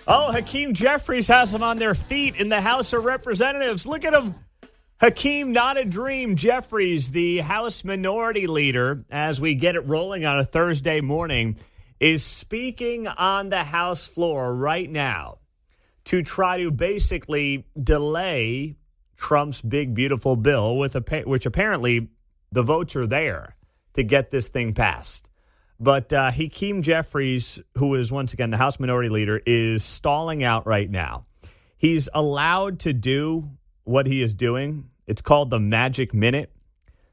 Oh, Hakeem Jeffries has them on their feet in the House of Representatives. Look at him. Hakeem, not a dream. Jeffries, the House Minority Leader, as we get it rolling on a Thursday morning, is speaking on the House floor right now to try to basically delay Trump's big, beautiful bill, which apparently the votes are there to get this thing passed. But Hakeem Jeffries, who is once again the House Minority Leader, is stalling out right now. He's allowed to do what he is doing. It's called the magic minute,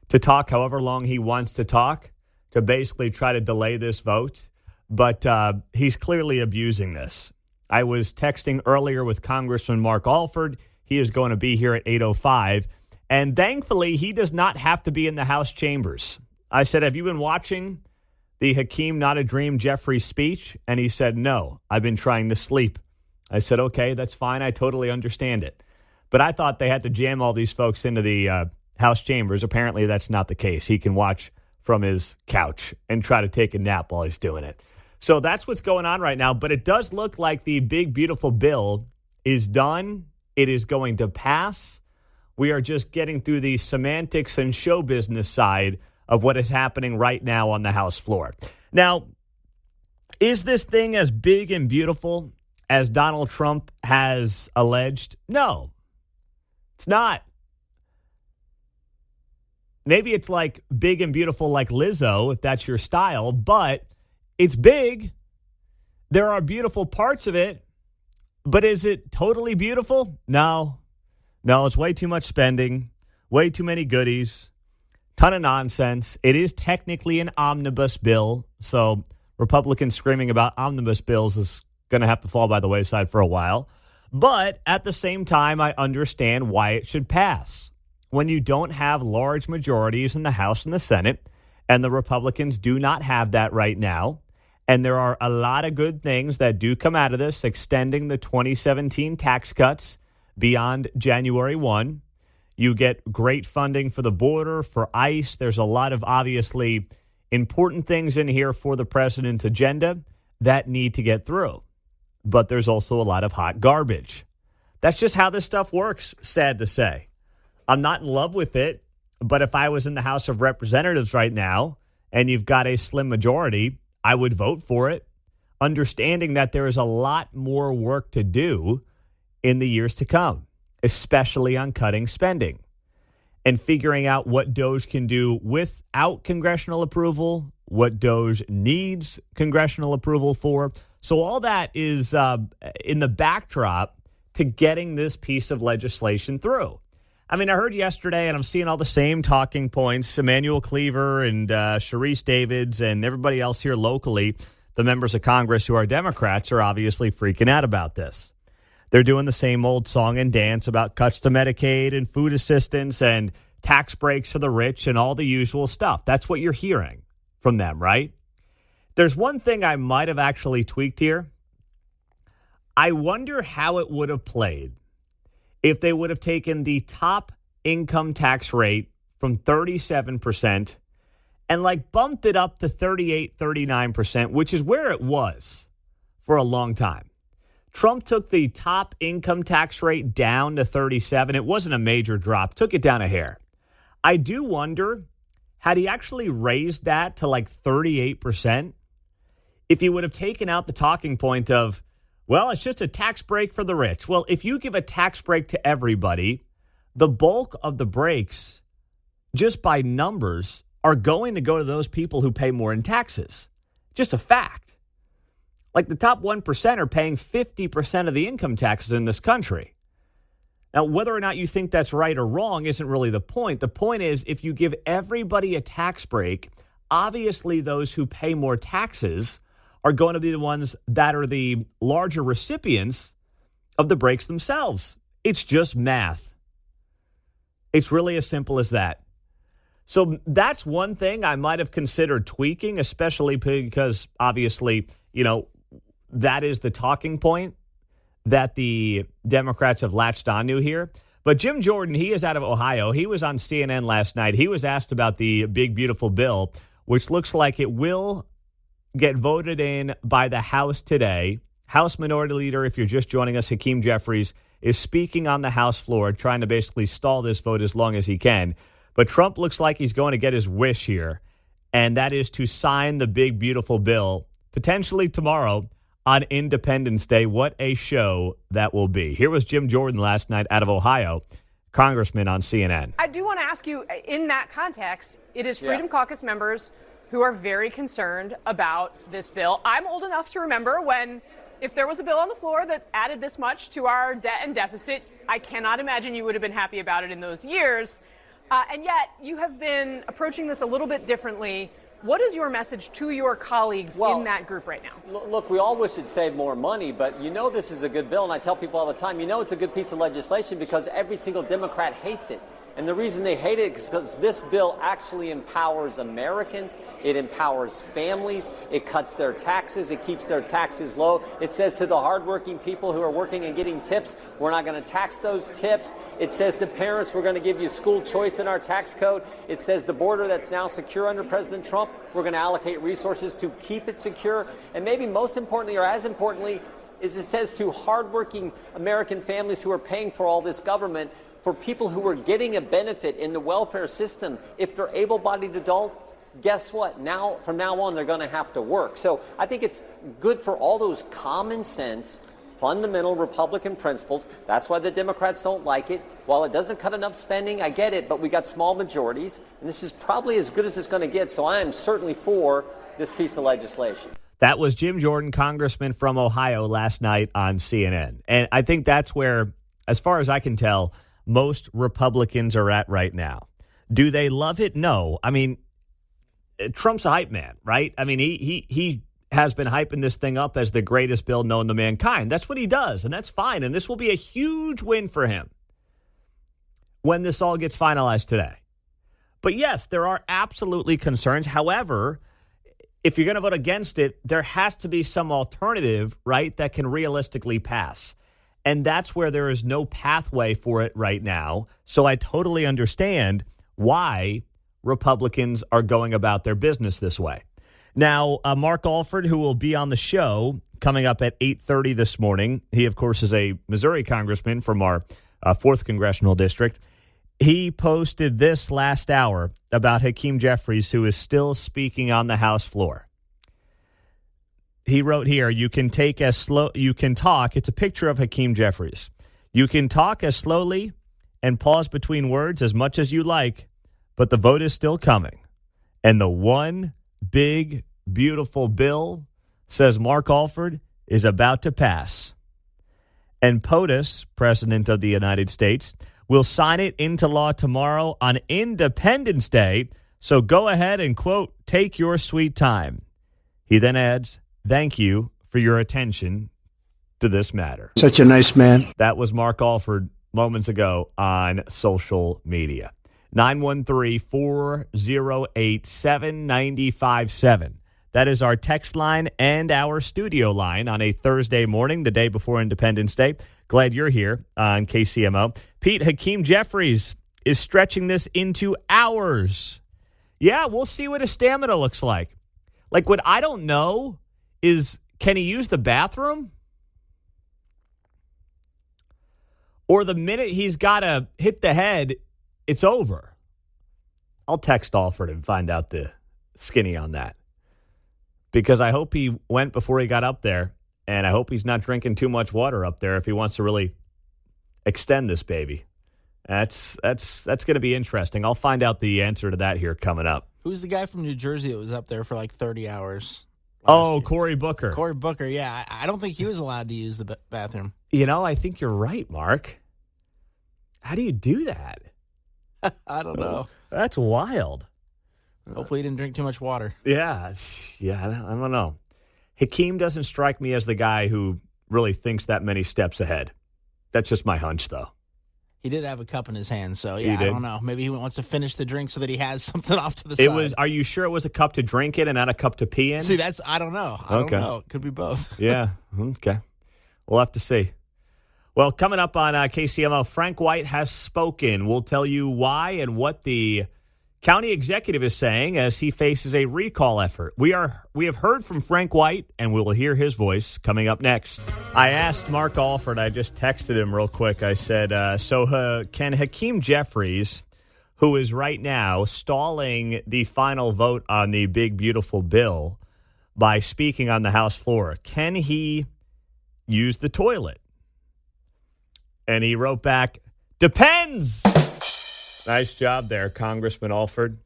to talk however long he wants to talk, to basically try to delay this vote. But he's clearly abusing this. I was texting earlier with Congressman Mark Alford. He is going to be here at 8:05. And thankfully, he does not have to be in the House chambers. I said, have you been watching the Hakeem Not a Dream Jeffries speech? And he said, no, I've been trying to sleep. I said, okay, that's fine. I totally understand it. But I thought they had to jam all these folks into the House chambers. Apparently, that's not the case. He can watch from his couch and try to take a nap while he's doing it. So that's what's going on right now. But it does look like the big, beautiful bill is done. It is going to pass. We are just getting through the semantics and show business side of what is happening right now on the House floor. Now, is this thing as big and beautiful as Donald Trump has alleged? No, it's not. Maybe it's like big and beautiful like Lizzo, if that's your style, but it's big. There are beautiful parts of it, but is it totally beautiful? No, it's way too much spending, way too many goodies. Ton of nonsense. It is technically an omnibus bill, so Republicans screaming about omnibus bills is going to have to fall by the wayside for a while. But at the same time, I understand why it should pass. When you don't have large majorities in the House and the Senate, and the Republicans do not have that right now, and there are a lot of good things that do come out of this, extending the 2017 tax cuts beyond January 1. You get great funding for the border, for ICE. There's a lot of obviously important things in here for the president's agenda that need to get through. But there's also a lot of hot garbage. That's just how this stuff works, sad to say. I'm not in love with it, but if I was in the House of Representatives right now and you've got a slim majority, I would vote for it, understanding that there is a lot more work to do in the years to come, especially on cutting spending and figuring out what DOGE can do without congressional approval, what DOGE needs congressional approval for. So all that is in the backdrop to getting this piece of legislation through. I mean, I heard yesterday, and I'm seeing all the same talking points, Emmanuel Cleaver and Sharice Davids and everybody else here locally, the members of Congress who are Democrats, are obviously freaking out about this. They're doing the same old song and dance about cuts to Medicaid and food assistance and tax breaks for the rich and all the usual stuff. That's what you're hearing from them, right? There's one thing I might have actually tweaked here. I wonder how it would have played if they would have taken the top income tax rate from 37% and bumped it up to 38, 39%, which is where it was for a long time. Trump took the top income tax rate down to 37. It wasn't a major drop, took it down a hair. I do wonder, had he actually raised that to 38%, if he would have taken out the talking point of, well, it's just a tax break for the rich. Well, if you give a tax break to everybody, the bulk of the breaks, just by numbers, are going to go to those people who pay more in taxes. Just a fact. The top 1% are paying 50% of the income taxes in this country. Now, whether or not you think that's right or wrong isn't really the point. The point is, if you give everybody a tax break, obviously those who pay more taxes are going to be the ones that are the larger recipients of the breaks themselves. It's just math. It's really as simple as that. So that's one thing I might have considered tweaking, especially because obviously, that is the talking point that the Democrats have latched onto here. But Jim Jordan, he is out of Ohio. He was on CNN last night. He was asked about the big, beautiful bill, which looks like it will get voted in by the House today. House Minority Leader, if you're just joining us, Hakeem Jeffries, is speaking on the House floor, trying to basically stall this vote as long as he can. But Trump looks like he's going to get his wish here, and that is to sign the big, beautiful bill potentially tomorrow on Independence Day. What a show that will be. Here was Jim Jordan last night out of Ohio, congressman on CNN. I do want to ask you, in that context, it is Freedom Caucus members who are very concerned about this bill. I'm old enough to remember when, if there was a bill on the floor that added this much to our debt and deficit, I cannot imagine you would have been happy about it in those years. And yet, you have been approaching this a little bit differently. What is your message to your colleagues in that group right now? Look, we all wish it'd save more money, but this is a good bill, and I tell people all the time, it's a good piece of legislation because every single Democrat hates it. And the reason they hate it is because this bill actually empowers Americans. It empowers families. It cuts their taxes. It keeps their taxes low. It says to the hardworking people who are working and getting tips, we're not going to tax those tips. It says to parents, we're going to give you school choice in our tax code. It says the border that's now secure under President Trump, we're going to allocate resources to keep it secure. And maybe most importantly, or as importantly, is it says to hardworking American families who are paying for all this government, for people who are getting a benefit in the welfare system, if they're able-bodied adults, guess what? From now on, they're going to have to work. So I think it's good for all those common sense, fundamental Republican principles. That's why the Democrats don't like it. While it doesn't cut enough spending, I get it, but we got small majorities, and this is probably as good as it's going to get. So I am certainly for this piece of legislation. That was Jim Jordan, congressman from Ohio, last night on CNN. And I think that's where, as far as I can tell, most Republicans are at right now. Do they love it? No. I mean, Trump's a hype man, right? I mean, he has been hyping this thing up as the greatest bill known to mankind. That's what he does, and that's fine. And this will be a huge win for him when this all gets finalized today. But yes, there are absolutely concerns. However, if you're going to vote against it, there has to be some alternative, right, that can realistically pass. And that's where there is no pathway for it right now. So I totally understand why Republicans are going about their business this way. Now, Mark Alford, who will be on the show coming up at 8:30 this morning, he, of course, is a Missouri congressman from our 4th Congressional District. He posted this last hour about Hakeem Jeffries, who is still speaking on the House floor. He wrote here, you can talk. It's a picture of Hakeem Jeffries. You can talk as slowly and pause between words as much as you like, but the vote is still coming. And the one big, beautiful bill, says Mark Alford, is about to pass. And POTUS, President of the United States, will sign it into law tomorrow on Independence Day. So go ahead and, quote, take your sweet time. He then adds, thank you for your attention to this matter. Such a nice man. That was Mark Alford moments ago on social media. 913-408-7957. That is our text line and our studio line on a Thursday morning, the day before Independence Day. Glad you're here on KCMO. Pete, Hakeem Jeffries is stretching this into hours. Yeah, we'll see what his stamina looks like. Like, what I don't know is, can he use the bathroom? Or the minute he's got to hit the head, it's over. I'll text Alford and find out the skinny on that. Because I hope he went before he got up there, and I hope he's not drinking too much water up there if he wants to really extend this baby. That's going to be interesting. I'll find out the answer to that here coming up. Who's the guy from New Jersey that was up there for like 30 hours? Oh, Cory Booker. Cory Booker, yeah. I don't think he was allowed to use the bathroom. I think you're right, Mark. How do you do that? I don't know. That's wild. Hopefully he didn't drink too much water. Yeah, I don't know. Hakeem doesn't strike me as the guy who really thinks that many steps ahead. That's just my hunch, though. He did have a cup in his hand, so yeah, I don't know. Maybe he wants to finish the drink so that he has something off to the side. Are you sure it was a cup to drink in and not a cup to pee in? See, I don't know. I don't know. It could be both. Yeah, okay. We'll have to see. Well, coming up on KCMO, Frank White has spoken. We'll tell you why and what the County executive is saying as he faces a recall effort. We have heard from Frank White, and we will hear his voice coming up next. I asked Mark Alford, I just texted him real quick. I said, can Hakeem Jeffries, who is right now stalling the final vote on the big, beautiful bill by speaking on the House floor, can he use the toilet? And he wrote back, depends. Nice job there, Congressman Alford.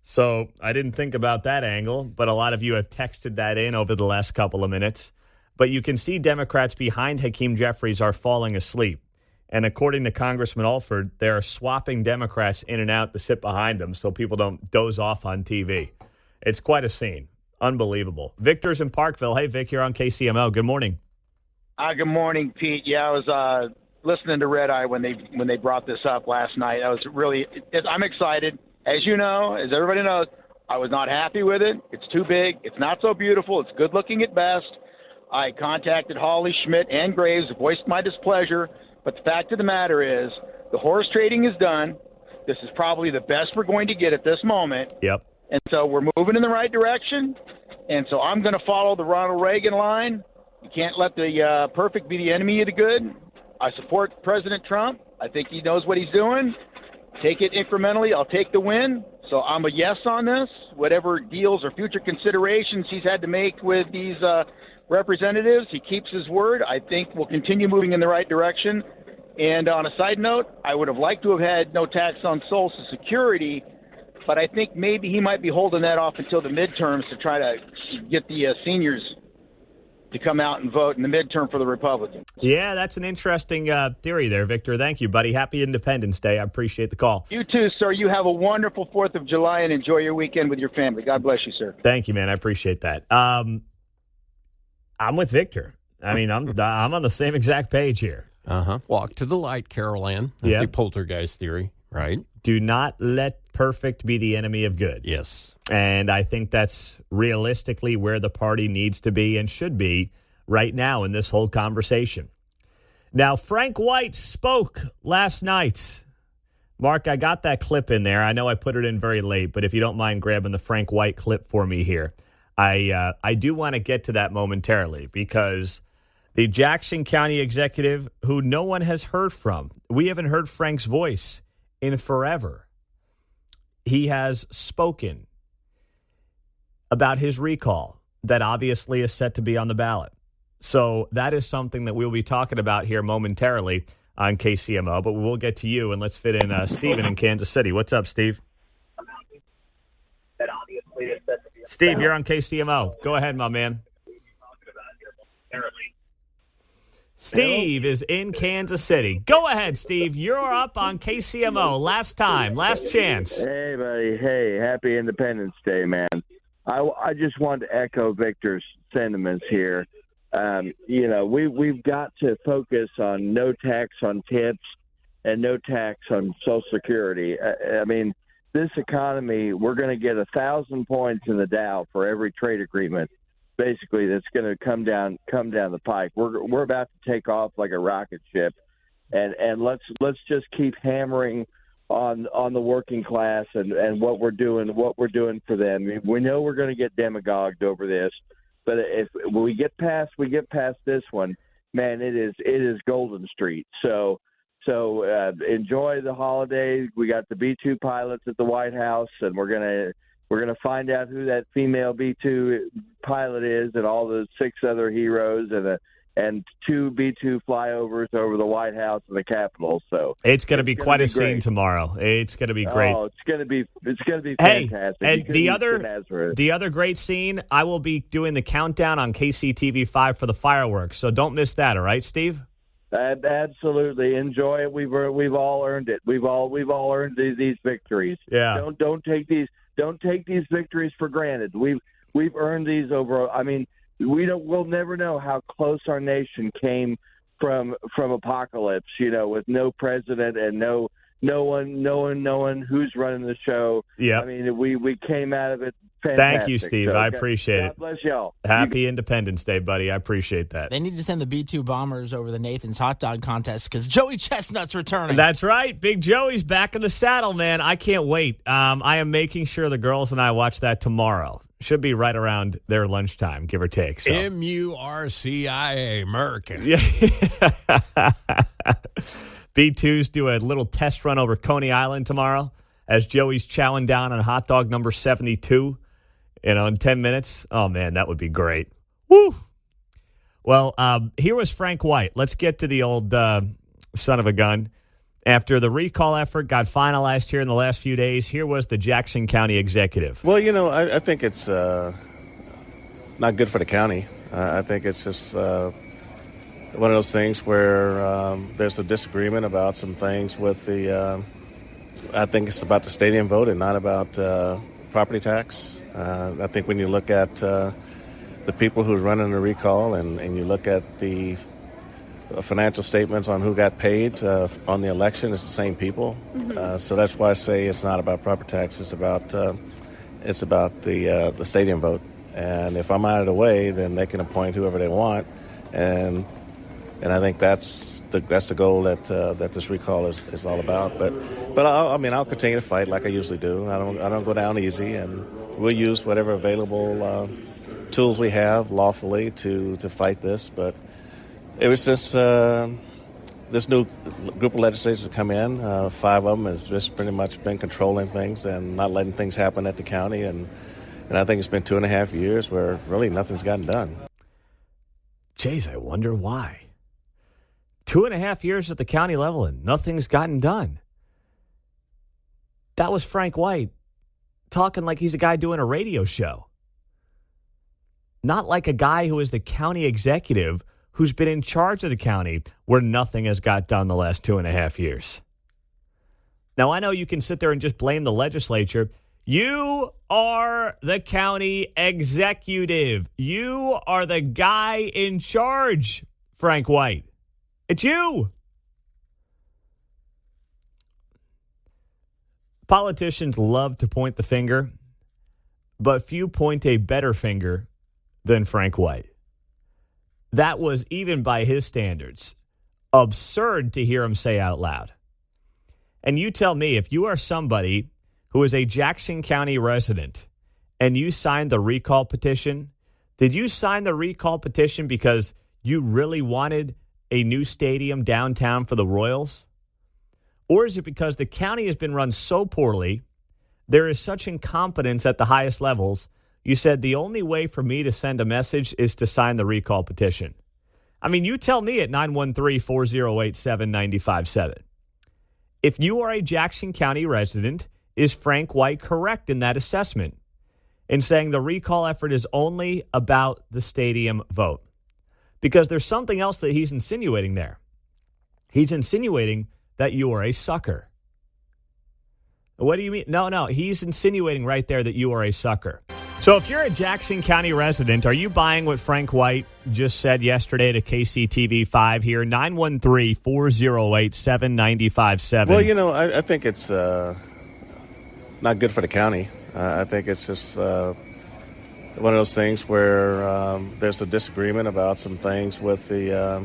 So I didn't think about that angle, but a lot of you have texted that in over the last couple of minutes. But you can see Democrats behind Hakeem Jeffries are falling asleep. And according to Congressman Alford, they're swapping Democrats in and out to sit behind them so people don't doze off on TV. It's quite a scene. Unbelievable. Victor's in Parkville. Hey, Vic, you're on KCMO. Good morning. Good morning, Pete. Yeah, I was listening to Red Eye when they brought this up last night. I'm excited. As you know, as everybody knows, I was not happy with it. It's too big. It's not so beautiful. It's good looking at best. I contacted Hawley, Schmidt, and Graves, voiced my displeasure. But the fact of the matter is, the horse trading is done. This is probably the best we're going to get at this moment. Yep. And so we're moving in the right direction. And so I'm going to follow the Ronald Reagan line. You can't let the perfect be the enemy of the good. I support President Trump. I think he knows what he's doing. Take it incrementally. I'll take the win. So I'm a yes on this. Whatever deals or future considerations he's had to make with these representatives, he keeps his word. I think we'll continue moving in the right direction. And on a side note, I would have liked to have had no tax on Social Security, but I think maybe he might be holding that off until the midterms to try to get the seniors to come out and vote in the midterm for the Republicans. Yeah, that's an interesting theory there, Victor. Thank you, buddy. Happy Independence Day. I appreciate the call. You too, sir. You have a wonderful 4th of July and enjoy your weekend with your family. God bless you, sir. Thank you, man. I appreciate that. I'm with Victor. I mean, I'm on the same exact page here. Walk to the light, Carol Ann. Yeah. The poltergeist theory, right? Do not let perfect be the enemy of good. Yes. And I think that's realistically where the party needs to be and should be right now in this whole conversation. Now, Frank White spoke last night. Mark, I got that clip in there. I know I put it in very late, but if you don't mind grabbing the Frank White clip for me here, I do want to get to that momentarily because the Jackson County executive who no one has heard from, we haven't heard Frank's voice in forever. He has spoken about his recall that obviously is set to be on the ballot. So that is something that we'll be talking about here momentarily on KCMO, but we'll get to you, and let's fit in Steven in Kansas City. What's up, Steve? Steve, you're on KCMO. Go ahead, my man. Steve is in Kansas City. Go ahead, Steve. You're up on KCMO. Last time, last chance. Hey, buddy. Hey, happy Independence Day, man. I just wanted to echo Victor's sentiments here. We've got to focus on no tax on tips and no tax on Social Security. I mean, this economy, we're going to get 1,000 points in the Dow for every trade agreement. Basically, that's going to come down the pike. We're about to take off like a rocket ship, and let's just keep hammering on the working class and what we're doing for them. We know we're going to get demagogued over this, but if we get past this one, man, it is Golden Street. So enjoy the holidays. We got the B-2 pilots at the White House, and we're gonna find out who that female B-2 pilot is, and all the 6 other heroes, and 2 B-2 flyovers over the White House and the Capitol. So it's going to be quite a scene tomorrow. It's going to be great. Oh, it's going to be fantastic. Hey, and the other great scene, I will be doing the countdown on KCTV5 for the fireworks. So don't miss that. All right, Steve? Absolutely, enjoy it. We've all earned it. We've all earned these victories. Yeah. Don't take these victories for granted. We've earned these over. I mean, we'll never know how close our nation came from apocalypse. With no president and no knowing who's running the show. Yeah. I mean, we came out of it fantastic. Thank you, Steve. I appreciate it. God bless y'all. Happy Independence Day, buddy. I appreciate that. They need to send the B-2 bombers over the Nathan's hot dog contest because Joey Chestnut's returning. That's right. Big Joey's back in the saddle, man. I can't wait. I am making sure the girls and I watch that tomorrow. Should be right around their lunchtime, give or take. So. MURCIA, American. Yeah. B2s do a little test run over Coney Island tomorrow as Joey's chowing down on hot dog number 72, in 10 minutes. Oh, man, that would be great. Woo! Well, here was Frank White. Let's get to the old son of a gun. After the recall effort got finalized here in the last few days, here was the Jackson County executive. Well, I think it's not good for the county. I think it's just one of those things where there's a disagreement about some things with the I think it's about the stadium vote and not about property tax. I think when you look at the people who are running the recall and you look at the financial statements on who got paid on the election, it's the same people. Mm-hmm. So that's why I say it's not about property tax. It's about the stadium vote. And if I'm out of the way, then they can appoint whoever they want. And I think that's the goal that this recall is all about. But I'll continue to fight like I usually do. I don't go down easy, and we'll use whatever available tools we have lawfully to fight this. But it was this new group of legislators that come in. 5 of them has just pretty much been controlling things and not letting things happen at the county. And I think it's been 2.5 years where really nothing's gotten done. Jeez, I wonder why. 2.5 years at the county level and nothing's gotten done. That was Frank White talking like he's a guy doing a radio show. Not like a guy who is the county executive who's been in charge of the county where nothing has got done the last 2.5 years. Now, I know you can sit there and just blame the legislature. You are the county executive. You are the guy in charge, Frank White. It's you. Politicians love to point the finger, but few point a better finger than Frank White. That was, even by his standards, absurd to hear him say out loud. And you tell me, if you are somebody who is a Jackson County resident and you signed the recall petition, did you sign the recall petition because you really wanted a new stadium downtown for the Royals? Or is it because the county has been run so poorly, there is such incompetence at the highest levels, you said the only way for me to send a message is to sign the recall petition? I mean, you tell me at 913-408-7957. If you are a Jackson County resident, is Frank White correct in that assessment in saying the recall effort is only about the stadium vote? Because there's something else that he's insinuating there. He's insinuating that you are a sucker. What do you mean? No, he's insinuating right there that you are a sucker. So if you're a Jackson County resident, are you buying what Frank White just said yesterday to KCTV5 here? 913-408-7957. Well, I think it's not good for the county. I think it's just one of those things where there's a disagreement about some things with the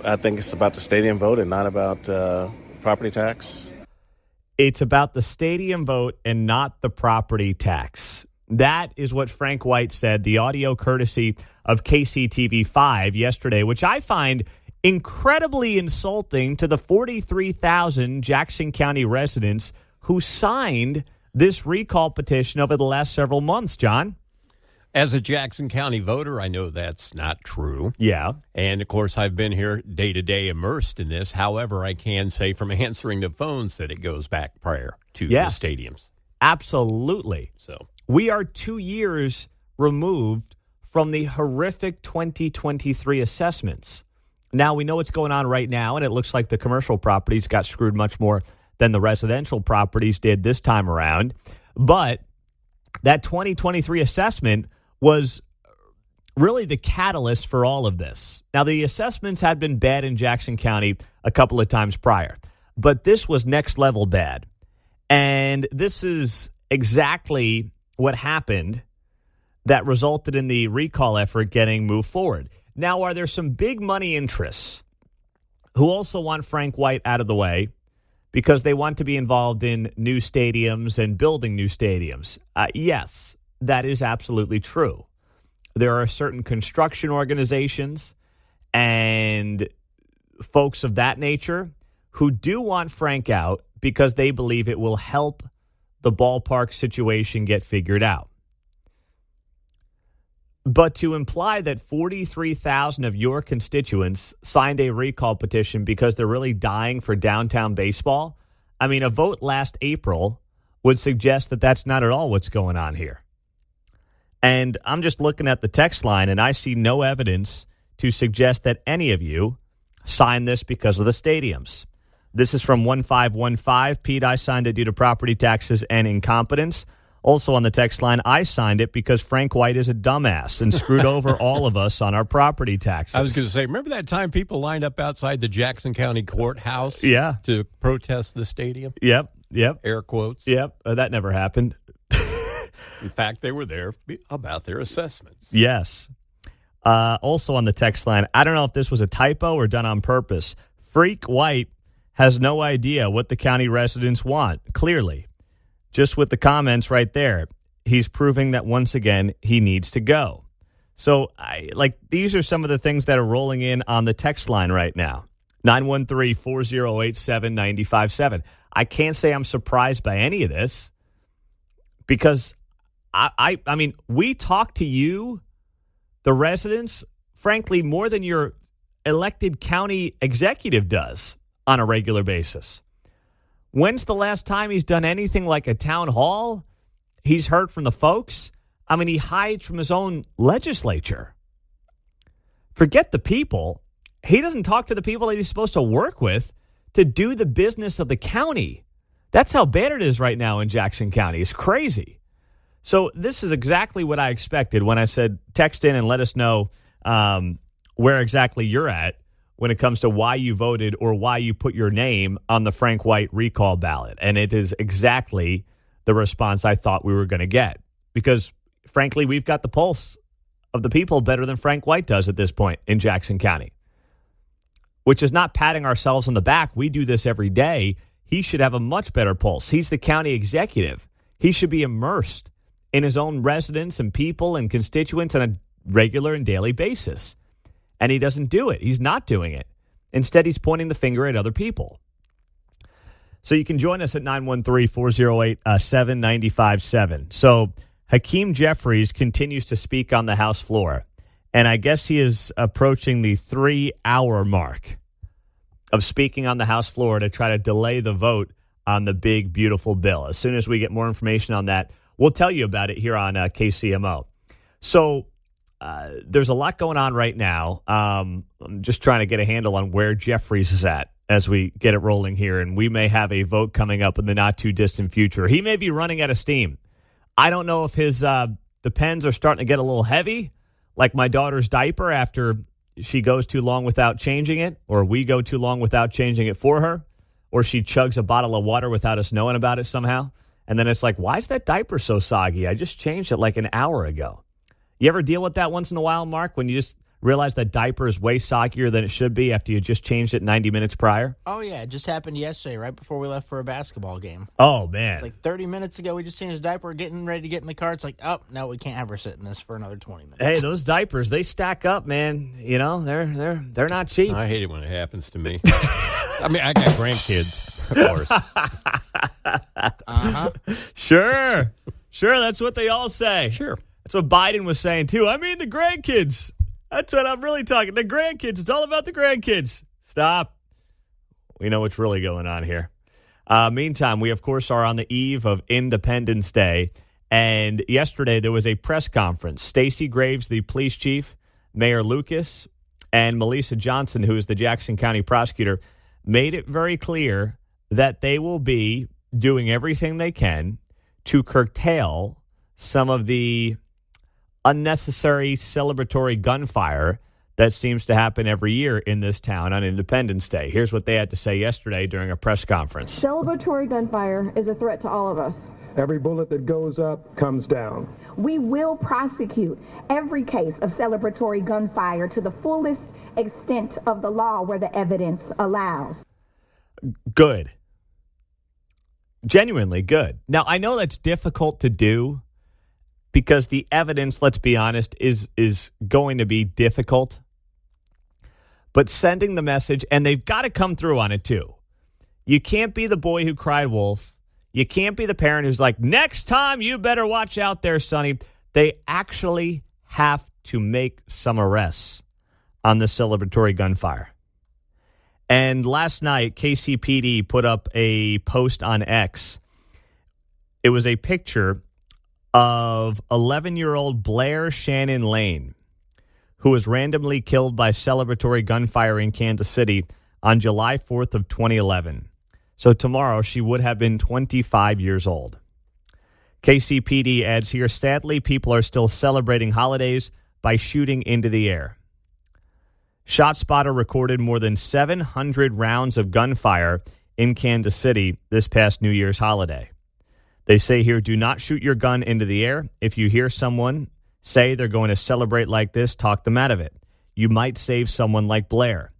I think it's about the stadium vote and not about property tax. It's about the stadium vote and not the property tax. That is what Frank White said, the audio courtesy of KCTV5 yesterday, which I find incredibly insulting to the 43,000 Jackson County residents who signed this recall petition over the last several months, John. As a Jackson County voter, I know that's not true. Yeah. And, of course, I've been here day to day immersed in this. However, I can say from answering the phones that it goes back prior to the stadiums. Absolutely. So we are 2 years removed from the horrific 2023 assessments. Now, we know what's going on right now, and it looks like the commercial properties got screwed much more than the residential properties did this time around. But that 2023 assessment was really the catalyst for all of this. Now, the assessments had been bad in Jackson County a couple of times prior. but this was next level bad. And this is exactly what happened that resulted in the recall effort getting moved forward. Now, are there some big money interests who also want Frank White out of the way because they want to be involved in new stadiums and building new stadiums? Yes, that is absolutely true. There are certain construction organizations and folks of that nature who do want Frank out because they believe it will help the ballpark situation get figured out. But to imply that 43,000 of your constituents signed a recall petition because they're really dying for downtown baseball, I mean, a vote last April would suggest that that's not at all what's going on here. And I'm just looking at the text line, and I see no evidence to suggest that any of you signed this because of the stadiums. This is from 1515. Pete, I signed it due to property taxes and incompetence. Also on the text line, I signed it because Frank White is a dumbass and screwed over all of us on our property taxes. I was going to say, remember that time people lined up outside the Jackson County Courthouse to protest the stadium? Yep. Air quotes. Yep. That never happened. In fact, they were there about their assessments. Yes. Also on the text line, I don't know if this was a typo or done on purpose. Freak White has no idea what the county residents want, clearly. Just with the comments right there, he's proving that once again he needs to go. So, these are some of the things that are rolling in on the text line right now. 913-4087-957. I can't say I'm surprised by any of this because, I mean, we talk to you, the residents, frankly, more than your elected county executive does on a regular basis. When's the last time he's done anything like a town hall? He's heard from the folks. I mean, he hides from his own legislature. Forget the people. He doesn't talk to the people that he's supposed to work with to do the business of the county. That's how bad it is right now in Jackson County. It's crazy. So this is exactly what I expected when I said text in and let us know where exactly you're at when it comes to why you voted or why you put your name on the Frank White recall ballot. And it is exactly the response I thought we were going to get. Because, frankly, we've got the pulse of the people better than Frank White does at this point in Jackson County. Which is not patting ourselves on the back. We do this every day. He should have a much better pulse. He's the county executive. He should be immersed in his own residents and people and constituents on a regular and daily basis. And he doesn't do it. He's not doing it. Instead, he's pointing the finger at other people. So you can join us at 913-408-7957. So Hakeem Jeffries continues to speak on the House floor. And I guess he is approaching the 3-hour mark of speaking on the House floor to try to delay the vote on the big, beautiful bill. As soon as we get more information on that, we'll tell you about it here on KCMO. So there's a lot going on right now. I'm just trying to get a handle on where Jeffries is at as we get it rolling here. And we may have a vote coming up in the not-too-distant future. He may be running out of steam. I don't know if the pens are starting to get a little heavy, like my daughter's diaper after she goes too long without changing it, or we go too long without changing it for her, or she chugs a bottle of water without us knowing about it somehow. And then it's like, why is that diaper so soggy? I just changed it like an hour ago. You ever deal with that once in a while, Mark, when you just realize that diaper is way soggier than it should be after you just changed it 90 minutes prior? Oh, yeah. It just happened yesterday, right before we left for a basketball game. Oh, man. It's like 30 minutes ago, we just changed the diaper, getting ready to get in the car. It's like, oh, no, we can't have her sit in this for another 20 minutes. Hey, those diapers, they stack up, man. You know, they're not cheap. I hate it when it happens to me. I mean, I got grandkids, of course. Uh-huh. Sure, that's what they all say. Sure. That's what Biden was saying, too. I mean, the grandkids. That's what I'm really talking. The grandkids. It's all about the grandkids. Stop. We know what's really going on here. Meantime, we, of course, are on the eve of Independence Day. And yesterday, there was a press conference. Stacey Graves, the police chief, Mayor Lucas, and Melissa Johnson, who is the Jackson County prosecutor, made it very clear that they will be doing everything they can to curtail some of the unnecessary celebratory gunfire that seems to happen every year in this town on Independence Day. Here's what they had to say yesterday during a press conference. Celebratory gunfire is a threat to all of us. Every bullet that goes up comes down. We will prosecute every case of celebratory gunfire to the fullest extent of the law where the evidence allows. Good. Genuinely good. Now, I know that's difficult to do because the evidence, let's be honest, is going to be difficult. But sending the message, and they've got to come through on it too. You can't be the boy who cried wolf. You can't be the parent who's like, next time you better watch out there, Sonny. They actually have to make some arrests on the celebratory gunfire. And last night, KCPD put up a post on X. It was a picture of 11-year-old Blair Shannon Lane, who was randomly killed by celebratory gunfire in Kansas City on July 4th of 2011. So tomorrow, she would have been 25 years old. KCPD adds here, sadly, people are still celebrating holidays by shooting into the air. ShotSpotter recorded more than 700 rounds of gunfire in Kansas City this past New Year's holiday. They say here, do not shoot your gun into the air. If you hear someone say they're going to celebrate like this, talk them out of it. You might save someone like Blair.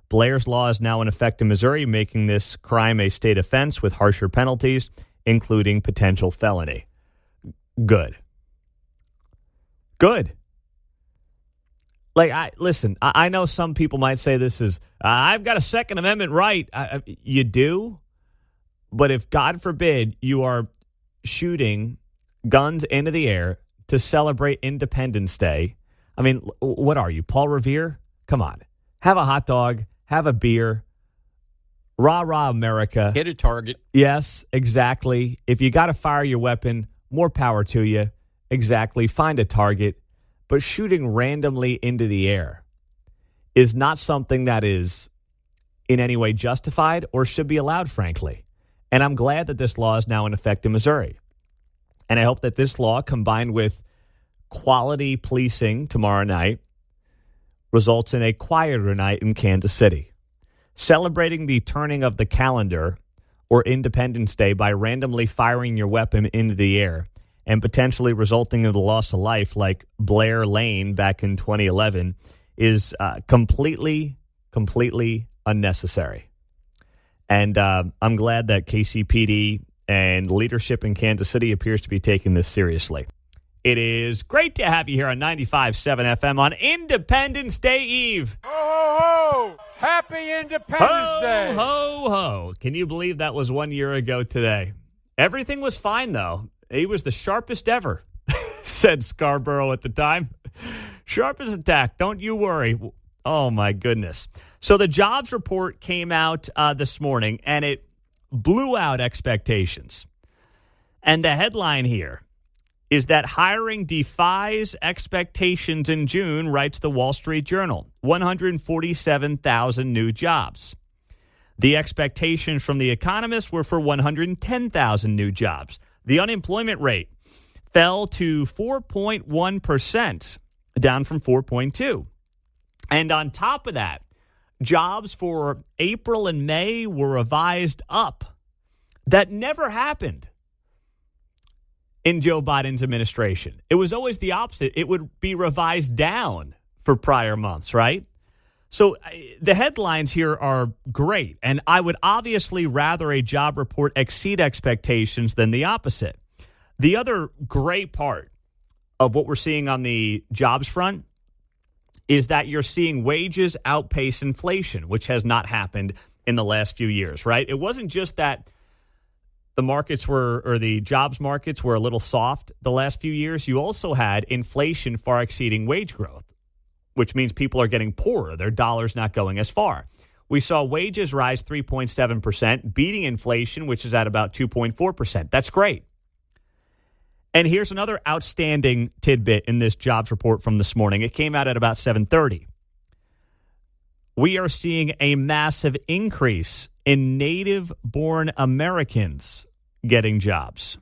Blair's law is now in effect in Missouri, making this crime a state offense with harsher penalties, including potential felony. Good. Good. I know some people might say this is, I've got a Second Amendment right. You do? But if, God forbid, you are shooting guns into the air to celebrate Independence Day, I mean, what are you, Paul Revere? Come on. Have a hot dog. Have a beer. Rah, rah, America. Hit a target. Yes, exactly. If you got to fire your weapon, more power to you. Exactly. Find a target. But shooting randomly into the air is not something that is in any way justified or should be allowed, frankly. And I'm glad that this law is now in effect in Missouri. And I hope that this law, combined with quality policing tomorrow night, results in a quieter night in Kansas City. Celebrating the turning of the calendar or Independence Day by randomly firing your weapon into the air and potentially resulting in the loss of life like Blair Lane back in 2011 is completely unnecessary. And I'm glad that KCPD and leadership in Kansas City appears to be taking this seriously. It is great to have you here on 95.7 FM on Independence Day Eve. Ho, ho, ho! Happy Independence Day! Ho, ho, ho. Can you believe that was 1 year ago today? Everything was fine, though. He was the sharpest ever, said Scarborough at the time. Sharp as a tack. Don't you worry. Oh, my goodness. So the jobs report came out this morning, and it blew out expectations. And the headline here is that hiring defies expectations in June, writes the Wall Street Journal. 147,000 new jobs. The expectations from The Economist were for 110,000 new jobs. The unemployment rate fell to 4.1%, down from 4.2%. And on top of that, jobs for April and May were revised up. That never happened in Joe Biden's administration. It was always the opposite. It would be revised down for prior months, right? So the headlines here are great, and I would obviously rather a job report exceed expectations than the opposite. The other great part of what we're seeing on the jobs front is that you're seeing wages outpace inflation, which has not happened in the last few years, right? It wasn't just that the markets were, or the jobs markets were a little soft the last few years. You also had inflation far exceeding wage growth, which means people are getting poorer. Their dollar's not going as far. We saw wages rise 3.7%, beating inflation, which is at about 2.4%. That's great. And here's another outstanding tidbit in this jobs report from this morning. It came out at about 7:30. We are seeing a massive increase in native-born Americans getting jobs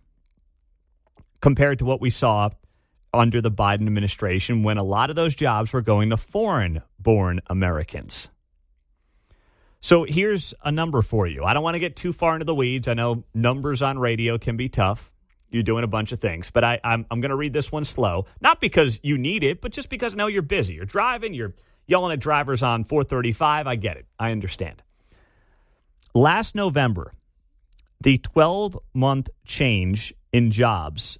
compared to what we saw under the Biden administration when a lot of those jobs were going to foreign native-born Americans. So here's a number for you. I don't want to get too far into the weeds. I know numbers on radio can be tough. You're doing a bunch of things. But I'm going to read this one slow. Not because you need it, but just because I know you're busy. You're driving. You're yelling at drivers on 435. I get it. I understand. Last November, the 12-month change in jobs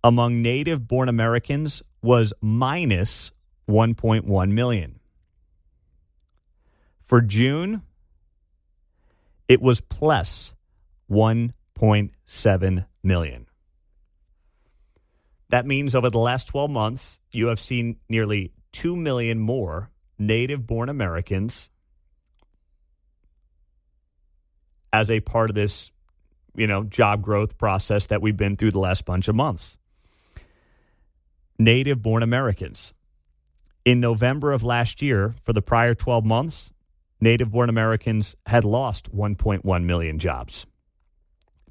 among native-born Americans was minus 1.1 million. For June, it was plus 1.7 million. That means over the last 12 months, you have seen nearly 2 million more native-born Americans as a part of this, job growth process that we've been through the last bunch of months. Native-born Americans. In November of last year, for the prior 12 months, native-born Americans had lost 1.1 million jobs.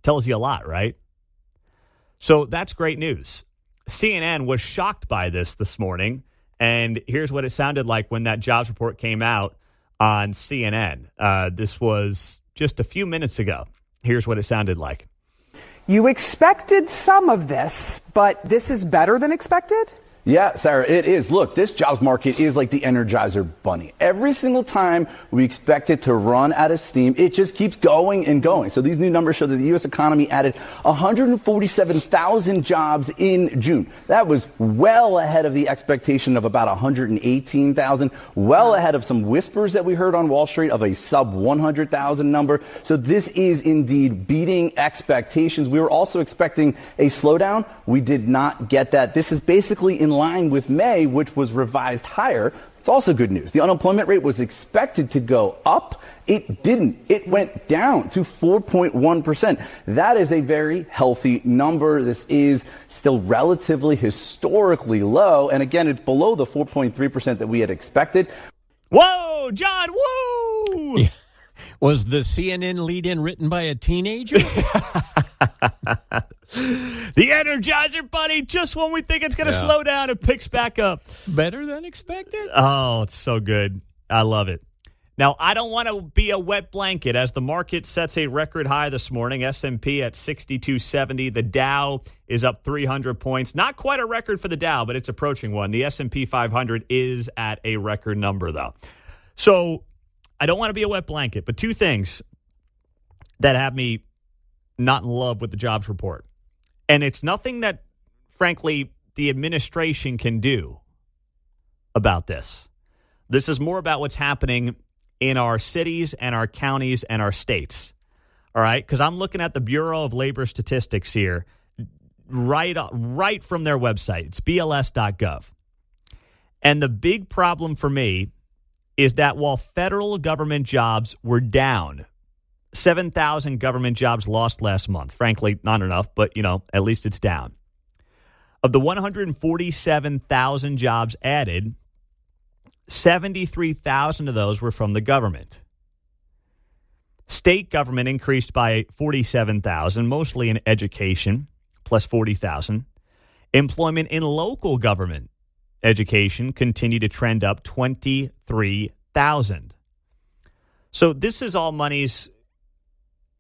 Tells you a lot, right? So that's great news. CNN was shocked by this morning, and here's what it sounded like when that jobs report came out on CNN. This was just a few minutes ago. Here's what it sounded like. You expected some of this, but this is better than expected? Yeah, Sarah, it is. Look, this jobs market is like the Energizer Bunny. Every single time we expect it to run out of steam, it just keeps going and going. So these new numbers show that the U.S. economy added 147,000 jobs in June. That was well ahead of the expectation of about 118,000, well ahead of some whispers that we heard on Wall Street of a sub 100,000 number. So this is indeed beating expectations. We were also expecting a slowdown. We did not get that. This is basically in line with May, which was revised higher. It's also good news. The unemployment rate was expected to go up. It didn't. It went down to 4.1%. That is a very healthy number. This is still relatively historically low. And again, it's below the 4.3% that we had expected. Whoa, John, woo! Yeah. Was the CNN lead-in written by a teenager? The Energizer Bunny, just when we think it's going to slow down, it picks back up. Better than expected? Oh, it's so good. I love it. Now, I don't want to be a wet blanket as the market sets a record high this morning. S&P at 6270. The Dow is up 300 points. Not quite a record for the Dow, but it's approaching one. The S&P 500 is at a record number, though. So I don't want to be a wet blanket, but two things that have me not in love with the jobs report. And it's nothing that, frankly, the administration can do about this. This is more about what's happening in our cities and our counties and our states. All right? Because I'm looking at the Bureau of Labor Statistics here right from their website. It's BLS.gov. And the big problem for me is that while federal government jobs were down, 7,000 government jobs lost last month. Frankly, not enough, but, at least it's down. Of the 147,000 jobs added, 73,000 of those were from the government. State government increased by 47,000, mostly in education, plus 40,000. Employment in local government education continued to trend up 23,000. So this is all monies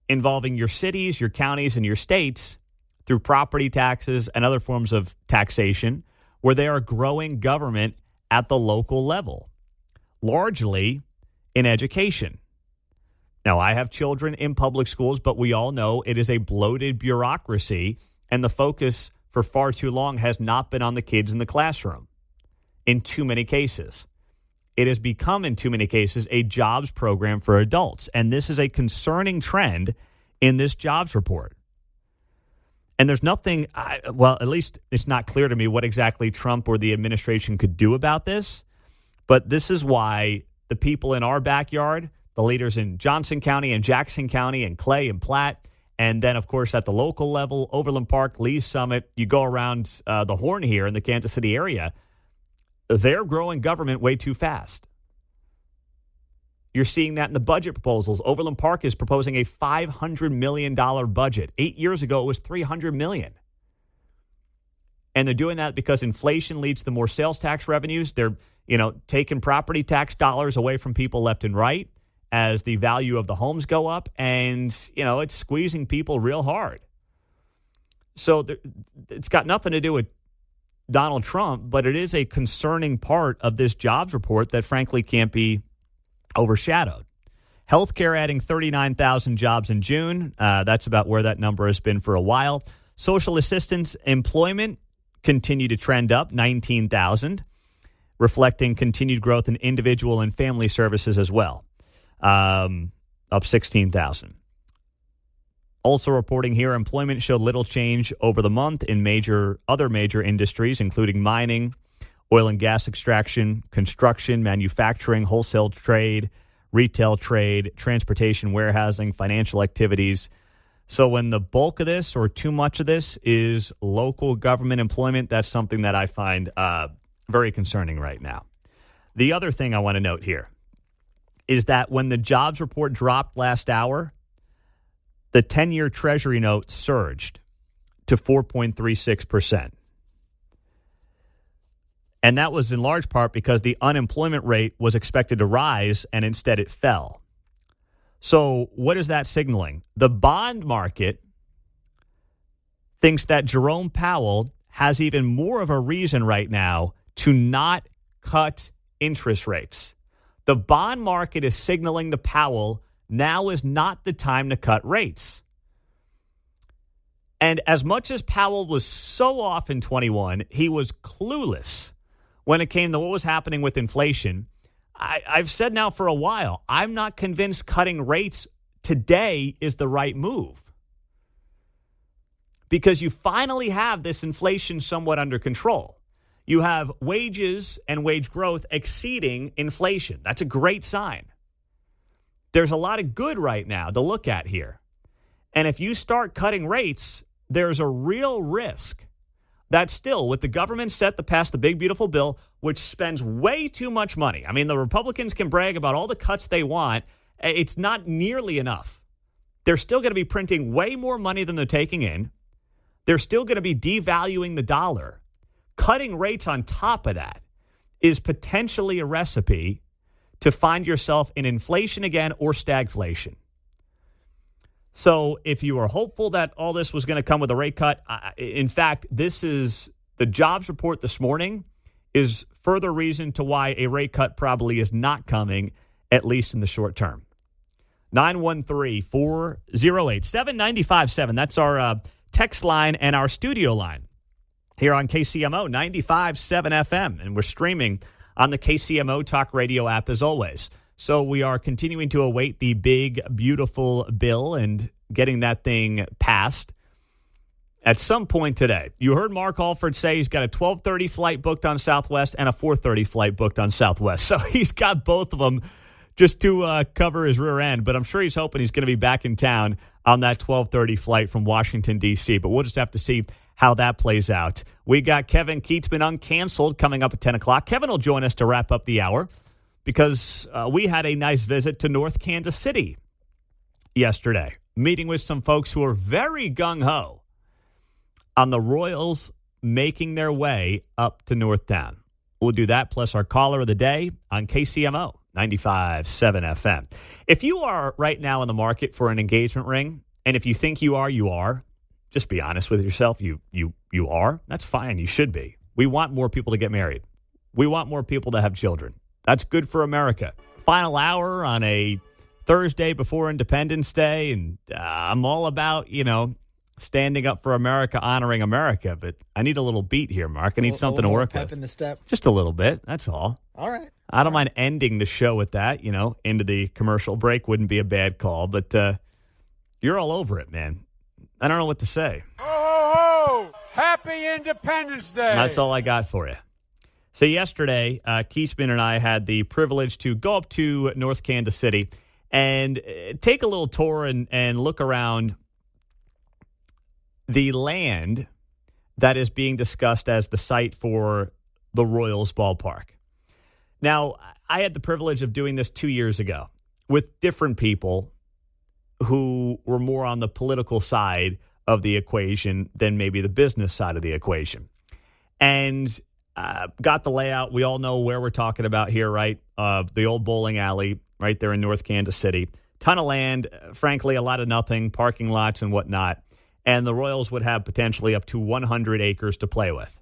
involving your cities, your counties, and your states through property taxes and other forms of taxation where they are growing government at the local level, largely in education. Now, I have children in public schools, but we all know it is a bloated bureaucracy, and the focus for far too long has not been on the kids in the classroom in too many cases. It has become, in too many cases, a jobs program for adults. And this is a concerning trend in this jobs report. And there's nothing, at least it's not clear to me what exactly Trump or the administration could do about this. But this is why the people in our backyard, the leaders in Johnson County and Jackson County and Clay and Platte, and then, of course, at the local level, Overland Park, Lee's Summit, you go around the Horn here in the Kansas City area, they're growing government way too fast. You're seeing that in the budget proposals. Overland Park is proposing a $500 million budget. 8 years ago, it was $300 million. And they're doing that because inflation leads to more sales tax revenues. They're, taking property tax dollars away from people left and right as the value of the homes go up. And, it's squeezing people real hard. So it's got nothing to do with Donald Trump, but it is a concerning part of this jobs report that, frankly, can't be overshadowed. Healthcare adding 39,000 jobs in June. That's about where that number has been for a while. Social assistance employment continue to trend up, 19,000, reflecting continued growth in individual and family services as well, up 16,000. Also reporting here, employment showed little change over the month in other major industries, including mining, oil and gas extraction, construction, manufacturing, wholesale trade, retail trade, transportation, warehousing, financial activities. So when the bulk of this or too much of this is local government employment, that's something that I find very concerning right now. The other thing I want to note here is that when the jobs report dropped last hour, the 10-year Treasury note surged to 4.36%. And that was in large part because the unemployment rate was expected to rise, and instead it fell. So what is that signaling? The bond market thinks that Jerome Powell has even more of a reason right now to not cut interest rates. The bond market is signaling to Powell now is not the time to cut rates. And as much as Powell was so off in 21, he was clueless when it came to what was happening with inflation. I've said now for a while, I'm not convinced cutting rates today is the right move. Because you finally have this inflation somewhat under control. You have wages and wage growth exceeding inflation. That's a great sign. There's a lot of good right now to look at here. And if you start cutting rates, there's a real risk that still, with the government set to pass the big, beautiful bill, which spends way too much money. I mean, the Republicans can brag about all the cuts they want. It's not nearly enough. They're still going to be printing way more money than they're taking in. They're still going to be devaluing the dollar. Cutting rates on top of that is potentially a recipe to find yourself in inflation again or stagflation. So if you were hopeful that all this was going to come with a rate cut, in fact, this is the jobs report this morning is further reason to why a rate cut probably is not coming, at least in the short term. 913-408-7957. That's our text line and our studio line here on KCMO 95.7 FM. And we're streaming on the KCMO Talk Radio app as always. So we are continuing to await the big, beautiful bill and getting that thing passed at some point today. You heard Mark Alford say he's got a 12:30 flight booked on Southwest and a 4:30 flight booked on Southwest. So he's got both of them just to cover his rear end. But I'm sure he's hoping he's going to be back in town on that 12:30 flight from Washington, D.C. But we'll just have to see how that plays out. We got Kevin Kietzman uncanceled coming up at 10 o'clock. Kevin will join us to wrap up the hour because we had a nice visit to North Kansas City yesterday, meeting with some folks who are very gung-ho on the Royals making their way up to Northtown. We'll do that plus our caller of the day on KCMO 95.7 FM. If you are right now in the market for an engagement ring, and if you think you are, just be honest with yourself. You are. That's fine. You should be. We want more people to get married. We want more people to have children. That's good for America. Final hour on a Thursday before Independence Day, and I'm all about, standing up for America, honoring America. But I need a little beat here, Mark. I need something to work with. In the step. Just a little bit. That's all. All right. I don't mind ending the show with that. Into the commercial break wouldn't be a bad call. But you're all over it, man. I don't know what to say. Oh, happy Independence Day. That's all I got for you. So yesterday, Kietzman and I had the privilege to go up to North Kansas City and take a little tour and look around the land that is being discussed as the site for the Royals ballpark. Now, I had the privilege of doing this 2 years ago with different people who were more on the political side of the equation than maybe the business side of the equation. and got the layout. We all know where we're talking about here, right? The old bowling alley right there in North Kansas City. Ton of land, frankly, a lot of nothing, parking lots and whatnot. And the Royals would have potentially up to 100 acres to play with.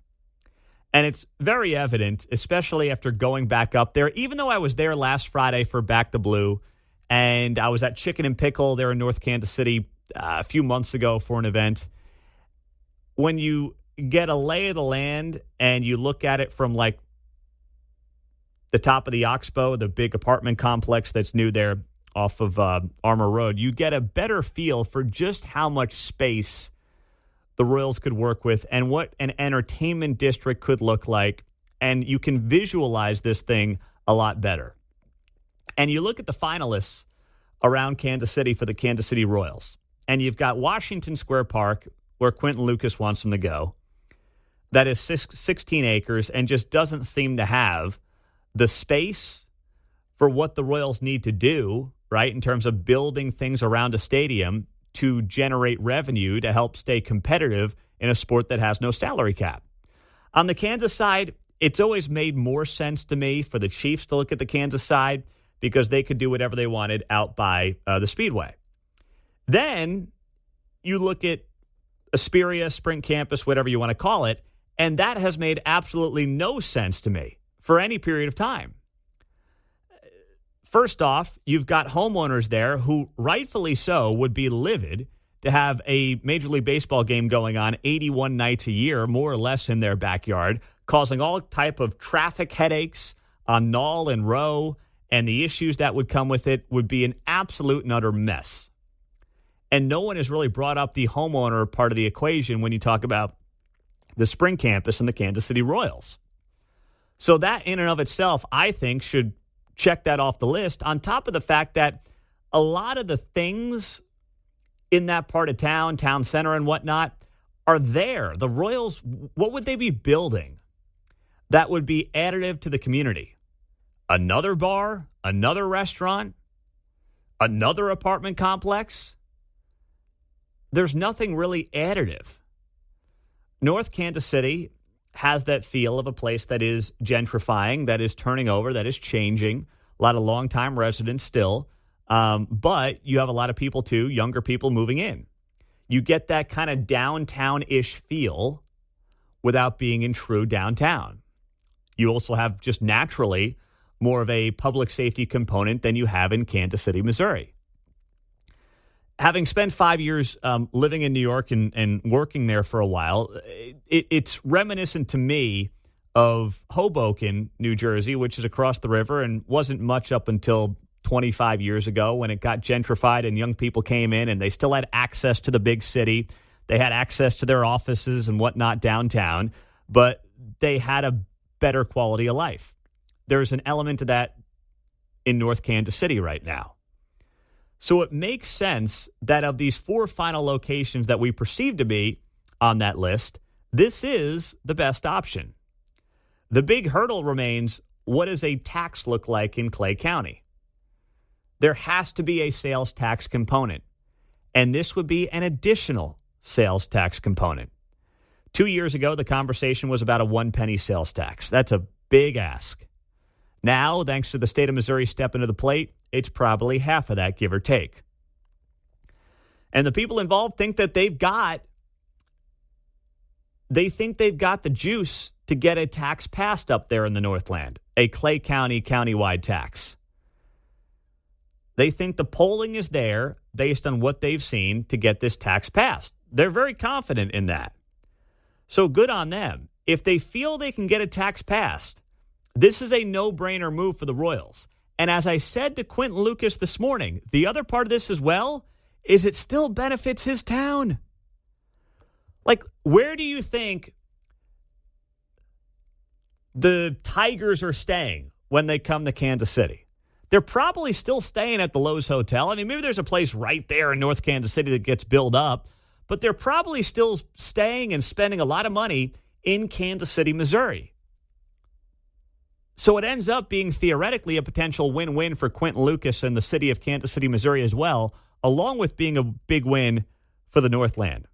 And it's very evident, especially after going back up there, even though I was there last Friday for Back the Blue, and I was at Chicken and Pickle there in North Kansas City a few months ago for an event. When you get a lay of the land and you look at it from like the top of the Oxbow, the big apartment complex that's new there off of Armour Road, you get a better feel for just how much space the Royals could work with and what an entertainment district could look like. And you can visualize this thing a lot better. And you look at the finalists around Kansas City for the Kansas City Royals, and you've got Washington Square Park, where Quentin Lucas wants them to go. That is 16 acres and just doesn't seem to have the space for what the Royals need to do, right, in terms of building things around a stadium to generate revenue to help stay competitive in a sport that has no salary cap. On the Kansas side, it's always made more sense to me for the Chiefs to look at the Kansas side because they could do whatever they wanted out by the Speedway. Then you look at Asperia, Sprint Campus, whatever you want to call it, and that has made absolutely no sense to me for any period of time. First off, you've got homeowners there who, rightfully so, would be livid to have a Major League Baseball game going on 81 nights a year, more or less in their backyard, causing all type of traffic headaches on Knoll and Row, and the issues that would come with it would be an absolute and utter mess. And no one has really brought up the homeowner part of the equation when you talk about the Spring Campus and the Kansas City Royals. So that in and of itself, I think, should check that off the list, on top of the fact that a lot of the things in that part of town center and whatnot, are there. The Royals, what would they be building that would be additive to the community? Another bar, another restaurant, another apartment complex? There's nothing really additive. North Kansas City has that feel of a place that is gentrifying, that is turning over, that is changing. A lot of longtime residents still. But you have a lot of people, too, younger people moving in. You get that kind of downtown-ish feel without being in true downtown. You also have just naturally more of a public safety component than you have in Kansas City, Missouri. Having spent 5 years living in New York and working there for a while, it's reminiscent to me of Hoboken, New Jersey, which is across the river and wasn't much up until 25 years ago when it got gentrified and young people came in and they still had access to the big city. They had access to their offices and whatnot downtown, but they had a better quality of life. There's an element of that in North Kansas City right now. So it makes sense that of these 4 final locations that we perceive to be on that list, this is the best option. The big hurdle remains, what does a tax look like in Clay County? There has to be a sales tax component, and this would be an additional sales tax component. 2 years ago, the conversation was about a 1 penny sales tax. That's a big ask. Now, thanks to the state of Missouri stepping to the plate, it's probably half of that, give or take. And the people involved think that they've got the juice to get a tax passed up there in the Northland, a Clay County countywide tax. They think the polling is there based on what they've seen to get this tax passed. They're very confident in that. So good on them. If they feel they can get a tax passed, this is a no-brainer move for the Royals. And as I said to Quentin Lucas this morning, the other part of this as well is it still benefits his town. Like, where do you think the Tigers are staying when they come to Kansas City? They're probably still staying at the Lowe's Hotel. I mean, maybe there's a place right there in North Kansas City that gets built up, but they're probably still staying and spending a lot of money in Kansas City, Missouri. So it ends up being theoretically a potential win-win for Quentin Lucas and the city of Kansas City, Missouri as well, along with being a big win for the Northland.